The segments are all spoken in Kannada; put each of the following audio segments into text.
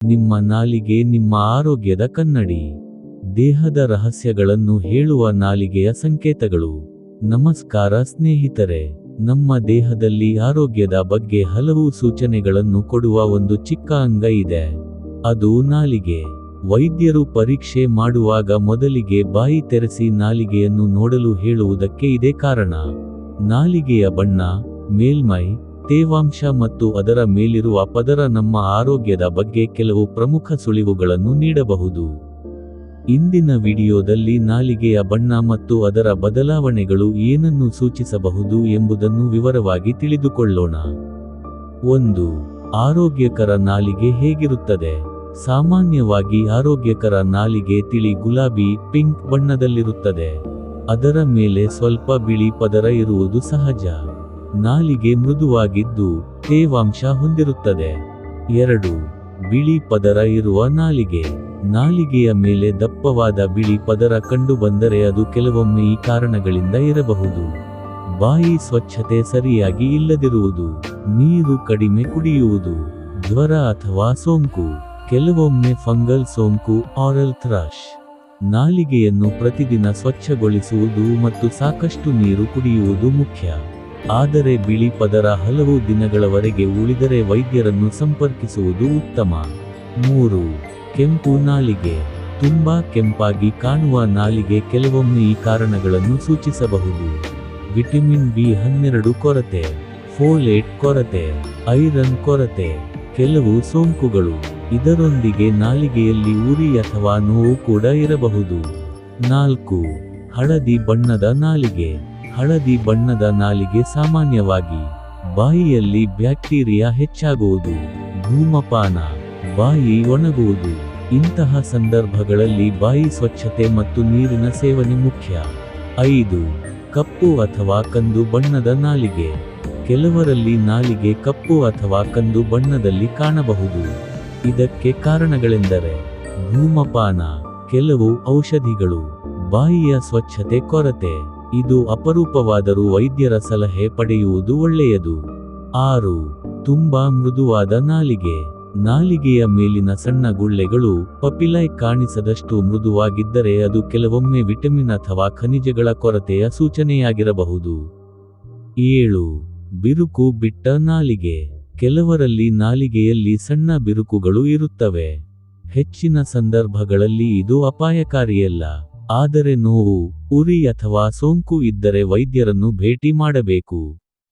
ನಿಮ್ಮ ನಾಲಿಗೆ ನಿಮ್ಮ ಆರೋಗ್ಯದ ಕನ್ನಡಿ. ದೇಹದ ರಹಸ್ಯಗಳನ್ನು ಹೇಳುವ ನಾಲಿಗೆಯ ಸಂಕೇತಗಳು. ನಮಸ್ಕಾರ ಸ್ನೇಹಿತರೆ, ನಮ್ಮ ದೇಹದಲ್ಲಿ ಆರೋಗ್ಯದ ಬಗ್ಗೆ ಹಲವು ಸೂಚನೆಗಳನ್ನು ಕೊಡುವ ಒಂದು ಚಿಕ್ಕ ಅಂಗ ಇದೆ. ಅದು ನಾಲಿಗೆ. ವೈದ್ಯರು ಪರೀಕ್ಷೆ ಮಾಡುವಾಗ ಮೊದಲಿಗೆ ಬಾಯಿ ತೆರೆಸಿ ನಾಲಿಗೆಯನ್ನು ನೋಡಲು ಹೇಳುವುದಕ್ಕೆ ಇದೇ ಕಾರಣ. ನಾಲಿಗೆಯ ಬಣ್ಣ, ಮೇಲ್ಮೈ, ತೇವಾಂಶ ಮತ್ತು ಅದರ ಮೇಲಿರುವ ಪದರ ನಮ್ಮ ಆರೋಗ್ಯದ ಬಗ್ಗೆ ಕೆಲವು ಪ್ರಮುಖ ಸುಳಿವುಗಳನ್ನು ನೀಡಬಹುದು. ಇಂದಿನ ವಿಡಿಯೋದಲ್ಲಿ ನಾಲಿಗೆಯ ಬಣ್ಣ ಮತ್ತು ಅದರ ಬದಲಾವಣೆಗಳು ಏನನ್ನು ಸೂಚಿಸಬಹುದು ಎಂಬುದನ್ನು ವಿವರವಾಗಿ ತಿಳಿದುಕೊಳ್ಳೋಣ. 1. ಆರೋಗ್ಯಕರ ನಾಲಿಗೆ ಹೇಗಿರುತ್ತದೆ? ಸಾಮಾನ್ಯವಾಗಿ ಆರೋಗ್ಯಕರ ನಾಲಿಗೆ ತಿಳಿ ಗುಲಾಬಿ, ಪಿಂಕ್ ಬಣ್ಣದಲ್ಲಿರುತ್ತದೆ. ಅದರ ಮೇಲೆ ಸ್ವಲ್ಪ ಬಿಳಿ ಪದರ ಇರುವುದು ಸಹಜ. ನಾಲಿಗೆ ಮೃದುವಾಗಿದ್ದು, ತೇವಾಂಶ ಹೊಂದಿರುತ್ತದೆ. 2. ಬಿಳಿ ಪದರ ಇರುವ ನಾಲಿಗೆ. ನಾಲಿಗೆಯ ಮೇಲೆ ದಪ್ಪವಾದ ಬಿಳಿ ಪದರ ಕಂಡುಬಂದರೆ ಅದು ಕೆಲವೊಮ್ಮೆ ಈ ಕಾರಣಗಳಿಂದ ಇರಬಹುದು. ಬಾಯಿ ಸ್ವಚ್ಛತೆ ಸರಿಯಾಗಿ ಇಲ್ಲದಿರುವುದು, ನೀರು ಕಡಿಮೆ ಕುಡಿಯುವುದು, ಜ್ವರ ಅಥವಾ ಸೋಂಕು, ಕೆಲವೊಮ್ಮೆ ಫಂಗಲ್ ಸೋಂಕು, ಆರಲ್ ಥ್ರಶ್. ನಾಲಿಗೆಯನ್ನು ಪ್ರತಿದಿನ ಸ್ವಚ್ಛಗೊಳಿಸುವುದು ಮತ್ತು ಸಾಕಷ್ಟು ನೀರು ಕುಡಿಯುವುದು ಮುಖ್ಯ. ಆದರೆ ಬಿಳಿ ಪದರ ಹಲವು ದಿನಗಳವರೆಗೆ ಉಳಿದರೆ ವೈದ್ಯರನ್ನು ಸಂಪರ್ಕಿಸುವುದು ಉತ್ತಮ. 3. ಕೆಂಪು ನಾಲಿಗೆ. ತುಂಬಾ ಕೆಂಪಾಗಿ ಕಾಣುವ ನಾಲಿಗೆ ಕೆಲವೊಮ್ಮೆ ಈ ಕಾರಣಗಳನ್ನು ಸೂಚಿಸಬಹುದು. ವಿಟಮಿನ್ B12 ಕೊರತೆ, ಫೋಲೇಟ್ ಕೊರತೆ, ಐರನ್ ಕೊರತೆ, ಕೆಲವು ಸೋಂಕುಗಳು. ಇದರೊಂದಿಗೆ ನಾಲಿಗೆಯಲ್ಲಿ ಉರಿ ಅಥವಾ ನೋವು ಕೂಡ ಇರಬಹುದು. 4. ಹಳದಿ ಬಣ್ಣದ ನಾಲಿಗೆ. ಹಳದಿ ಬಣ್ಣದ ನಾಲಿಗೆ ಸಾಮಾನ್ಯವಾಗಿ ಬಾಯಿಯಲ್ಲಿ ಬ್ಯಾಕ್ಟೀರಿಯಾ ಹೆಚ್ಚಾಗುವುದು, ಧೂಮಪಾನ, ಬಾಯಿ ಒಣಗುವುದು. ಇಂತಹ ಸಂದರ್ಭಗಳಲ್ಲಿ ಬಾಯಿ ಸ್ವಚ್ಛತೆ ಮತ್ತು ನೀರಿನ ಸೇವನೆ ಮುಖ್ಯ. 5. ಕಪ್ಪು ಅಥವಾ ಕಂದು ಬಣ್ಣದ ನಾಲಿಗೆ. ಕೆಲವರಲ್ಲಿ ನಾಲಿಗೆ ಕಪ್ಪು ಅಥವಾ ಕಂದು ಬಣ್ಣದಲ್ಲಿ ಕಾಣಬಹುದು. ಇದಕ್ಕೆ ಕಾರಣಗಳೆಂದರೆ ಧೂಮಪಾನ, ಕೆಲವು ಔಷಧಿಗಳು, ಬಾಯಿಯ ಸ್ವಚ್ಛತೆ ಕೊರತೆ. ಇದು ಅಪರೂಪವಾದರೂ ವೈದ್ಯರ ಸಲಹೆ ಪಡೆಯುವುದು ಒಳ್ಳೆಯದು. 6. ತುಂಬಾ ಮೃದುವಾದ ನಾಲಿಗೆ. ನಾಲಿಗೆಯ ಮೇಲಿನ ಸಣ್ಣ ಗುಳ್ಳೆಗಳು, ಪಪಿಲೈ ಕಾಣಿಸದಷ್ಟು ಮೃದುವಾಗಿದ್ದರೆ ಅದು ಕೆಲವೊಮ್ಮೆ ವಿಟಮಿನ್ ಅಥವಾ ಖನಿಜಗಳ ಕೊರತೆಯ ಸೂಚನೆಯಾಗಿರಬಹುದು. 7. ಬಿರುಕು ಬಿಟ್ಟ ನಾಲಿಗೆ. ಕೆಲವರಲ್ಲಿ ನಾಲಿಗೆಯಲ್ಲಿ ಸಣ್ಣ ಬಿರುಕುಗಳು ಇರುತ್ತವೆ. ಹೆಚ್ಚಿನ ಸಂದರ್ಭಗಳಲ್ಲಿ ಇದು ಅಪಾಯಕಾರಿಯಲ್ಲ, ಆದರೆ ನೋವು, ಉರಿ ಅಥವಾ ಸೋಂಕು ಇದ್ದರೆ ವೈದ್ಯರನ್ನು ಭೇಟಿ ಮಾಡಬೇಕು.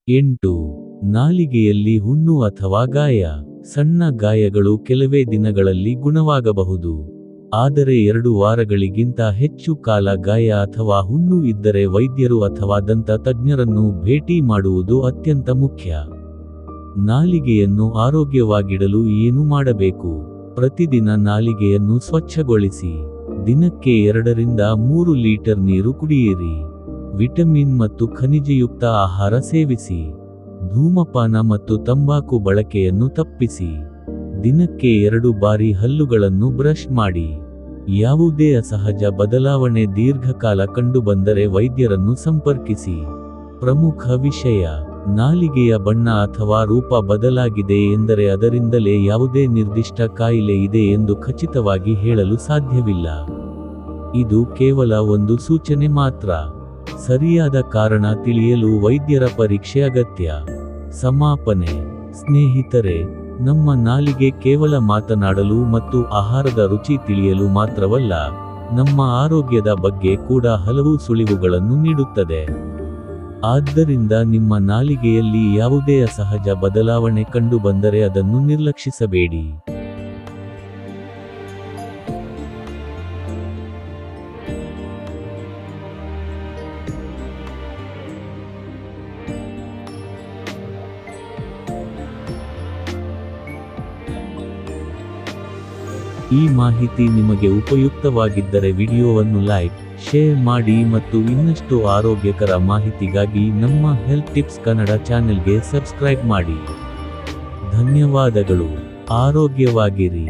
8. ನಾಲಿಗೆಯಲ್ಲಿ ಹುಣ್ಣು ಅಥವಾ ಗಾಯ. ಸಣ್ಣ ಗಾಯಗಳು ಕೆಲವೇ ದಿನಗಳಲ್ಲಿ ಗುಣವಾಗಬಹುದು. ಆದರೆ 2 ವಾರಗಳಿಗಿಂತ ಹೆಚ್ಚು ಕಾಲ ಗಾಯ ಅಥವಾ ಹುಣ್ಣು ಇದ್ದರೆ ವೈದ್ಯರು ಅಥವಾ ದಂತ ತಜ್ಞರನ್ನು ಭೇಟಿ ಮಾಡುವುದು ಅತ್ಯಂತ ಮುಖ್ಯ. ನಾಲಿಗೆಯನ್ನು ಆರೋಗ್ಯವಾಗಿಡಲು ಏನು ಮಾಡಬೇಕು? ಪ್ರತಿದಿನ ನಾಲಿಗೆಯನ್ನು ಸ್ವಚ್ಛಗೊಳಿಸಿ. ದಿನಕ್ಕೆ 2 ರಿಂದ 3 ಲೀಟರ್ ನೀರು ಕುಡಿಯಿರಿ. ವಿಟಮಿನ್ ಮತ್ತು ಖನಿಜಯುಕ್ತ ಆಹಾರ ಸೇವಿಸಿ. ಧೂಮಪಾನ ಮತ್ತು ತಂಬಾಕು ಬಳಕೆಯನ್ನು ತಪ್ಪಿಸಿ. ದಿನಕ್ಕೆ 2 ಬಾರಿ ಹಲ್ಲುಗಳನ್ನು ಬ್ರಷ್ ಮಾಡಿ. ಯಾವುದೇ ಅಸಹಜ ಬದಲಾವಣೆ ದೀರ್ಘಕಾಲ ಕಂಡುಬಂದರೆ ವೈದ್ಯರನ್ನು ಸಂಪರ್ಕಿಸಿ. ಪ್ರಮುಖ ವಿಷಯ: ನಾಲಿಗೆಯ ಬಣ್ಣ ಅಥವಾ ರೂಪ ಬದಲಾಗಿದೆ ಎಂದರೆ ಅದರಿಂದಲೇ ಯಾವುದೇ ನಿರ್ದಿಷ್ಟ ಕಾಯಿಲೆ ಇದೆ ಎಂದು ಖಚಿತವಾಗಿ ಹೇಳಲು ಸಾಧ್ಯವಿಲ್ಲ. ಇದು ಕೇವಲ ಒಂದು ಸೂಚನೆ ಮಾತ್ರ. ಸರಿಯಾದ ಕಾರಣ ತಿಳಿಯಲು ವೈದ್ಯರ ಪರೀಕ್ಷೆ ಅಗತ್ಯ. ಸಮಾಪನೆ: ಸ್ನೇಹಿತರೆ, ನಮ್ಮ ನಾಲಿಗೆ ಕೇವಲ ಮಾತನಾಡಲು ಮತ್ತು ಆಹಾರದ ರುಚಿ ತಿಳಿಯಲು ಮಾತ್ರವಲ್ಲ, ನಮ್ಮ ಆರೋಗ್ಯದ ಬಗ್ಗೆ ಕೂಡ ಹಲವು ಸುಳಿವುಗಳನ್ನು ನೀಡುತ್ತದೆ. ಆದ್ದರಿಂದ ನಿಮ್ಮ ನಾಲಿಗೆಯಲ್ಲಿ ಯಾವುದೇ ಅಸಹಜ ಬದಲಾವಣೆ ಕಂಡುಬಂದರೆ ಅದನ್ನು ನಿರ್ಲಕ್ಷಿಸಬೇಡಿ. ಈ ಮಾಹಿತಿ ನಿಮಗೆ ಉಪಯುಕ್ತವಾಗಿದ್ದರೆ ವಿಡಿಯೋವನ್ನು ಲೈಕ್, ಶೇರ್ ಮಾಡಿ ಮತ್ತು ಇನ್ನಷ್ಟು ಆರೋಗ್ಯಕರ ಮಾಹಿತಿಗಾಗಿ ನಮ್ಮ ಹೆಲ್ತ್ ಟಿಪ್ಸ್ ಕನ್ನಡ ಚಾನೆಲ್ಗೆ ಸಬ್ಸ್ಕ್ರೈಬ್ ಮಾಡಿ. ಧನ್ಯವಾದಗಳು. ಆರೋಗ್ಯವಾಗಿರಿ.